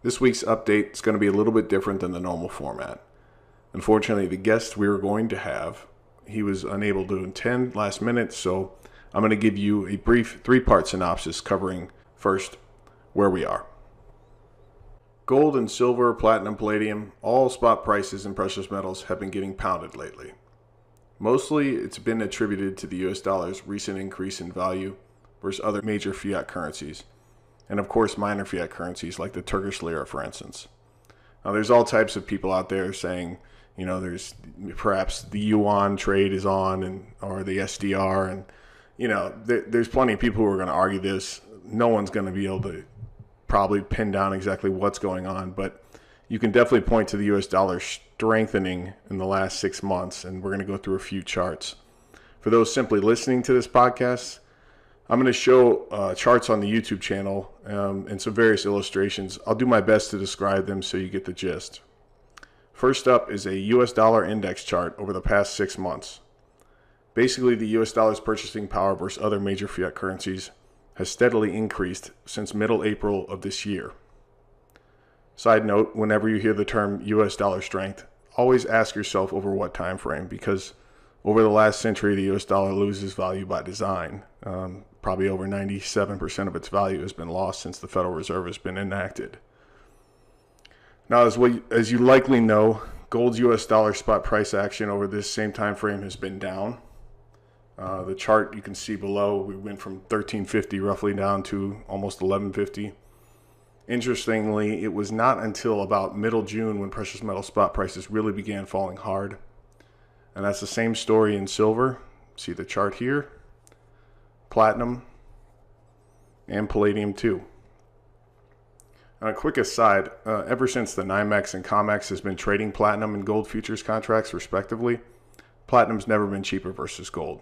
This week's update is going to be a little bit different than the normal format. Unfortunately, the guest we were going to have, he was unable to attend last minute, so I'm going to give you a brief three-part synopsis covering, first, where we are. Gold and silver, platinum, palladium, all spot prices in precious metals have been getting pounded lately. Mostly, it's been attributed to the US dollar's recent increase in value versus other major fiat currencies, and of course minor fiat currencies like the Turkish lira, for instance. Now, there's all types of people out there saying, there's perhaps the yuan trade is on, or the SDR, and there's plenty of people who are going to argue this. No one's going to be able to probably pin down exactly what's going on, but you can definitely point to the US dollar strengthening in the last 6 months, and we're going to go through a few charts. For those simply listening to this podcast, I'm going to show charts on the YouTube channel and some various illustrations. I'll do my best to describe them so you get the gist. First up is a US dollar index chart over the past 6 months. Basically, the US dollar's purchasing power versus other major fiat currencies has steadily increased since middle April of this year. Side note, whenever you hear the term US dollar strength, always ask yourself over what time frame, because over the last century, the US dollar loses value by design. Probably over 97% of its value has been lost since the Federal Reserve has been enacted. Now, as you likely know, gold's US dollar spot price action over this same time frame has been down. The chart you can see below, we went from 1350 roughly down to almost 1150. Interestingly, it was not until about middle June when precious metal spot prices really began falling hard. And that's the same story in silver. See the chart here. Platinum, and palladium too. On a quick aside, ever since the NYMEX and COMEX has been trading platinum and gold futures contracts respectively, platinum's never been cheaper versus gold.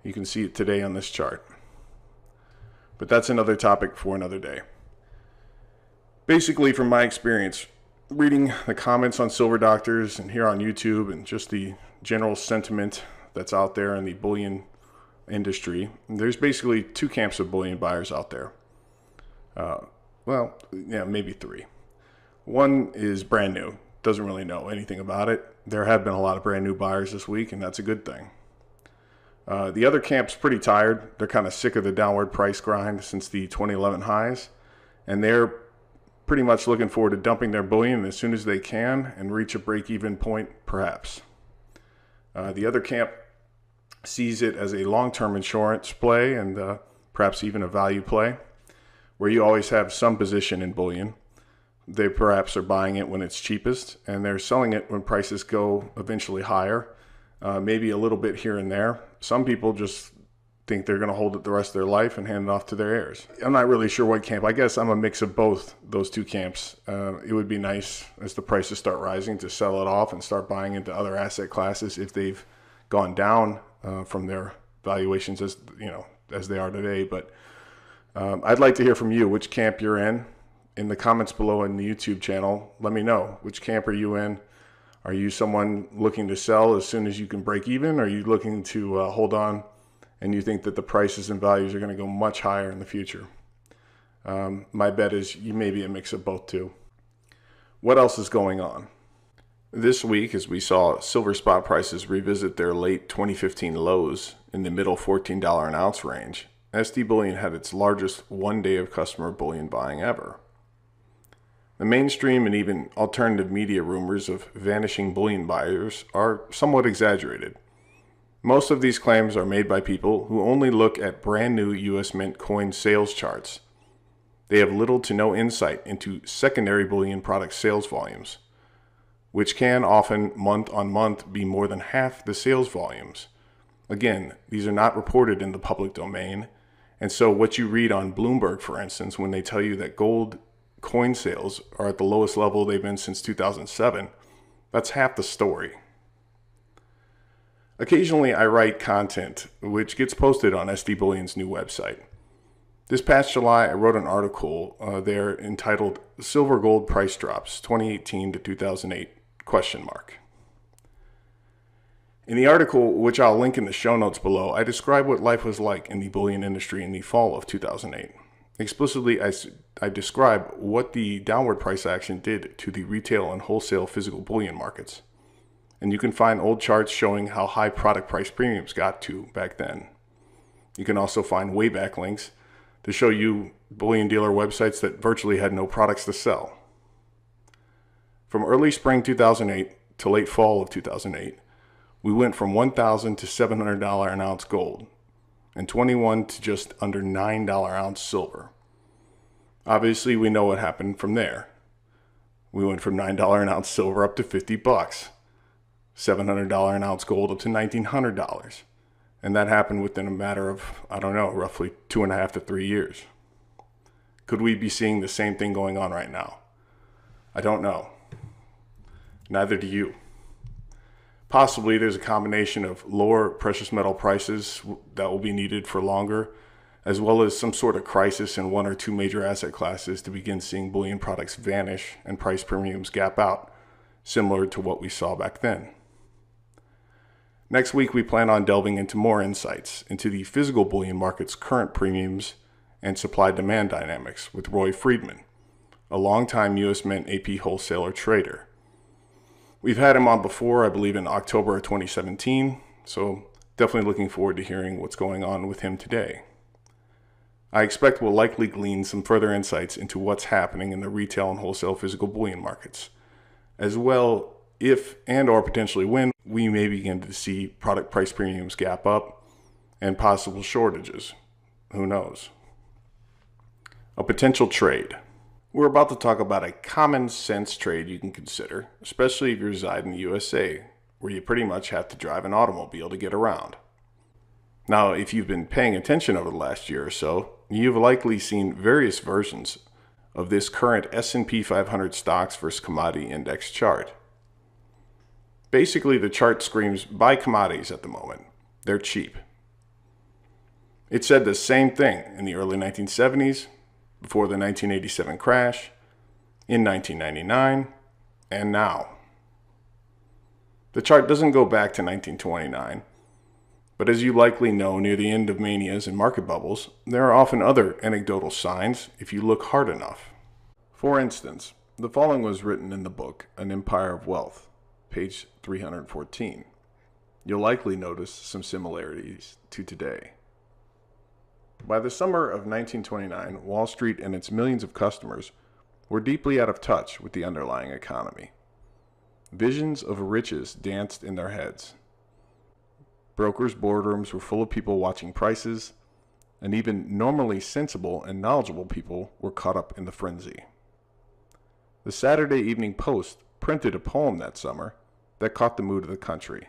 You can see it today on this chart. But that's another topic for another day. Basically, from my experience, reading the comments on Silver Doctors and here on YouTube and just the general sentiment that's out there in the bullion industry, there's basically two camps of bullion buyers out there. Maybe three. One is brand new, doesn't really know anything about it. There have been a lot of brand new buyers this week, and that's a good thing. The other camp's pretty tired. They're kind of sick of the downward price grind since the 2011 highs, and they're pretty much looking forward to dumping their bullion as soon as they can and reach a break-even point, perhaps. The other camp sees it as a long-term insurance play and perhaps even a value play, where you always have some position in bullion. They perhaps are buying it when it's cheapest, and they're selling it when prices go eventually higher, maybe a little bit here and there. Some people just think they're going to hold it the rest of their life and hand it off to their heirs. I'm not really sure what camp. I guess I'm a mix of both those two camps. It would be nice as the prices start rising to sell it off and start buying into other asset classes if they've gone down from their valuations as they are today. But I'd like to hear from you which camp you're in the comments below in the YouTube channel. Let me know, which camp are you in? Are you someone looking to sell as soon as you can break even? Are you looking to hold on and you think that the prices and values are going to go much higher in the future? My bet is you may be a mix of both too. What else is going on? This week, as we saw silver spot prices revisit their late 2015 lows in the middle $14 an ounce range, SD Bullion had its largest one day of customer bullion buying ever. The mainstream and even alternative media rumors of vanishing bullion buyers are somewhat exaggerated. Most of these claims are made by people who only look at brand new US Mint coin sales charts. They have little to no insight into secondary bullion product sales volumes, which can often month on month be more than half the sales volumes. Again, these are not reported in the public domain, and so what you read on Bloomberg, for instance, when they tell you that gold coin sales are at the lowest level they've been since 2007, that's half the story. Occasionally I write content which gets posted on SD Bullion's new website. This past July I wrote an article there entitled Silver Gold Price Drops 2018 to 2008 ? In the article, which I'll link in the show notes below, I describe what life was like in the bullion industry in the fall of 2008. Explicitly, I describe what the downward price action did to the retail and wholesale physical bullion markets. And you can find old charts showing how high product price premiums got to back then. You can also find way back links to show you bullion dealer websites that virtually had no products to sell. From early spring 2008 to late fall of 2008, we went from $1,000 to $700 an ounce gold, and $21 to just under $9 ounce silver. Obviously, we know what happened from there. We went from $9 an ounce silver up to $50, $700 an ounce gold up to $1,900. And that happened within a matter of, roughly 2.5 to 3 years. Could we be seeing the same thing going on right now? I don't know. Neither do you. Possibly there's a combination of lower precious metal prices that will be needed for longer, as well as some sort of crisis in one or two major asset classes to begin seeing bullion products vanish and price premiums gap out, similar to what we saw back then. Next week, we plan on delving into more insights into the physical bullion market's current premiums and supply-demand dynamics with Roy Friedman, a longtime U.S. Mint AP wholesaler trader. We've had him on before, I believe in October of 2017, so definitely looking forward to hearing what's going on with him today. I expect we'll likely glean some further insights into what's happening in the retail and wholesale physical bullion markets, as well if and or potentially when we may begin to see product price premiums gap up and possible shortages. Who knows? A potential trade. We're about to talk about a common sense trade you can consider, especially if you reside in the USA, where you pretty much have to drive an automobile to get around. Now, if you've been paying attention over the last year or so, you've likely seen various versions of this current S&P 500 stocks versus commodity index chart. Basically, the chart screams buy commodities at the moment. They're cheap. It said the same thing in the early 1970s, before the 1987 crash, in 1999, and now. The chart doesn't go back to 1929, but as you likely know, near the end of manias and market bubbles, there are often other anecdotal signs if you look hard enough. For instance, the following was written in the book, An Empire of Wealth, page 314. You'll likely notice some similarities to today. By the summer of 1929, Wall Street and its millions of customers were deeply out of touch with the underlying economy. Visions of riches danced in their heads. Brokers' boardrooms were full of people watching prices, and even normally sensible and knowledgeable people were caught up in the frenzy. The Saturday Evening Post printed a poem that summer that caught the mood of the country.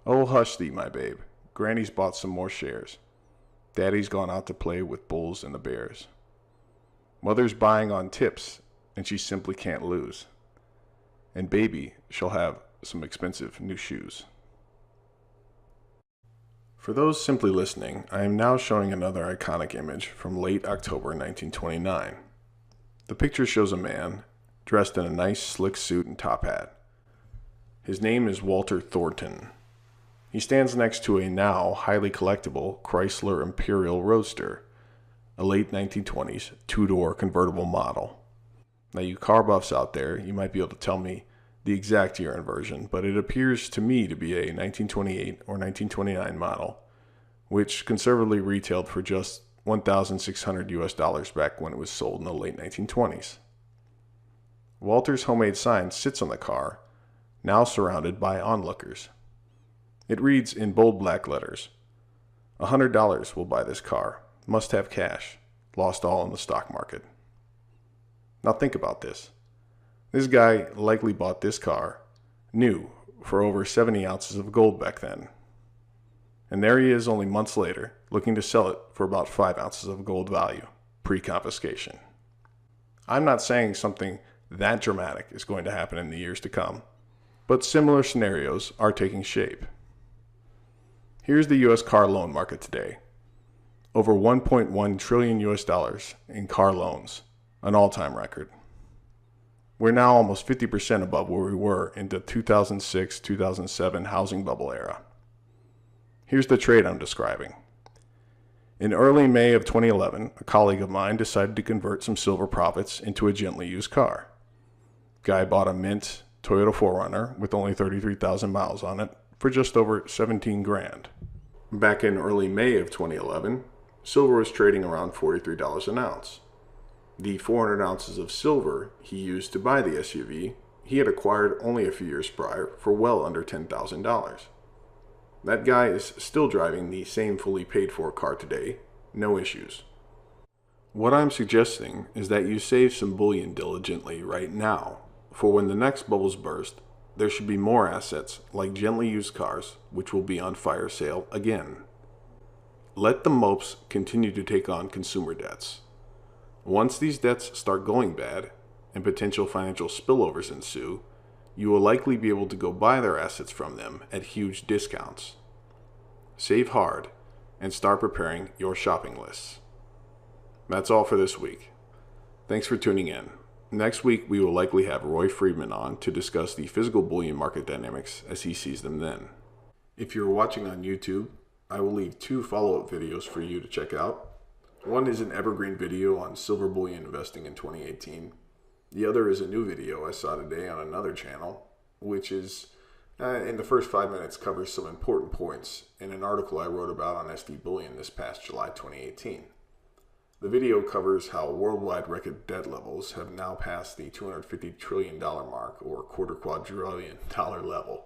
Oh, hush thee, my babe. Granny's bought some more shares. Daddy's gone out to play with bulls and the bears. Mother's buying on tips, and she simply can't lose. And baby shall have some expensive new shoes. For those simply listening, I am now showing another iconic image from late October 1929. The picture shows a man dressed in a nice slick suit and top hat. His name is Walter Thornton. He stands next to a now highly collectible Chrysler Imperial Roadster, a late 1920s two-door convertible model. Now, you car buffs out there, you might be able to tell me the exact year and version, but it appears to me to be a 1928 or 1929 model, which conservatively retailed for just $1,600 US back when it was sold in the late 1920s. Walter's homemade sign sits on the car, now surrounded by onlookers. It reads in bold black letters, $100 will buy this car, must have cash, lost all in the stock market. Now think about this. This guy likely bought this car, new, for over 70 ounces of gold back then. And there he is only months later, looking to sell it for about 5 ounces of gold value, pre-confiscation. I'm not saying something that dramatic is going to happen in the years to come, but similar scenarios are taking shape. Here's the U.S. car loan market today. Over $1.1 trillion US in car loans, an all-time record. We're now almost 50% above where we were in the 2006-2007 housing bubble era. Here's the trade I'm describing. In early May of 2011, a colleague of mine decided to convert some silver profits into a gently used car. Guy bought a mint Toyota 4Runner with only 33,000 miles on it for just over 17 grand. Back in early May of 2011, silver was trading around $43 an ounce. The 400 ounces of silver he used to buy the SUV he had acquired only a few years prior for well under $10,000. That guy is still driving the same fully paid for car today, no issues. What I'm suggesting is that you save some bullion diligently right now, for when the next bubbles burst, there should be more assets like gently used cars, which will be on fire sale again. Let the mopes continue to take on consumer debts. Once these debts start going bad, and potential financial spillovers ensue, you will likely be able to go buy their assets from them at huge discounts. Save hard and start preparing your shopping lists. That's all for this week. Thanks for tuning in. Next week, we will likely have Roy Friedman on to discuss the physical bullion market dynamics as he sees them then. If you're watching on YouTube, I will leave 2 follow-up videos for you to check out. One is an evergreen video on silver bullion investing in 2018. The other is a new video I saw today on another channel, which is, in the first 5 minutes, covers some important points in an article I wrote about on SD Bullion this past July 2018. The video covers how worldwide record debt levels have now passed the $250 trillion mark, or $250 quadrillion level.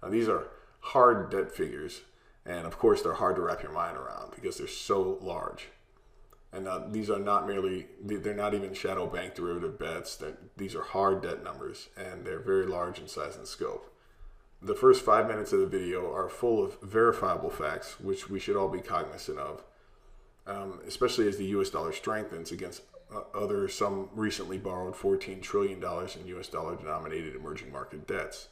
Now, these are hard debt figures, and of course they're hard to wrap your mind around because they're so large. And these are not merely, they're not even shadow bank derivative bets. These are hard debt numbers, and they're very large in size and scope. The first 5 minutes of the video are full of verifiable facts, which we should all be cognizant of, especially as the US dollar strengthens against some recently borrowed $14 trillion in US dollar denominated emerging market debts.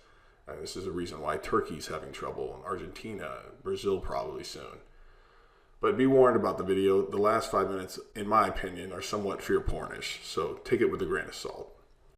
And this is a reason why Turkey's having trouble, and Argentina, Brazil probably soon. But be warned about the video. The last 5 minutes, in my opinion, are somewhat fear pornish, so take it with a grain of salt.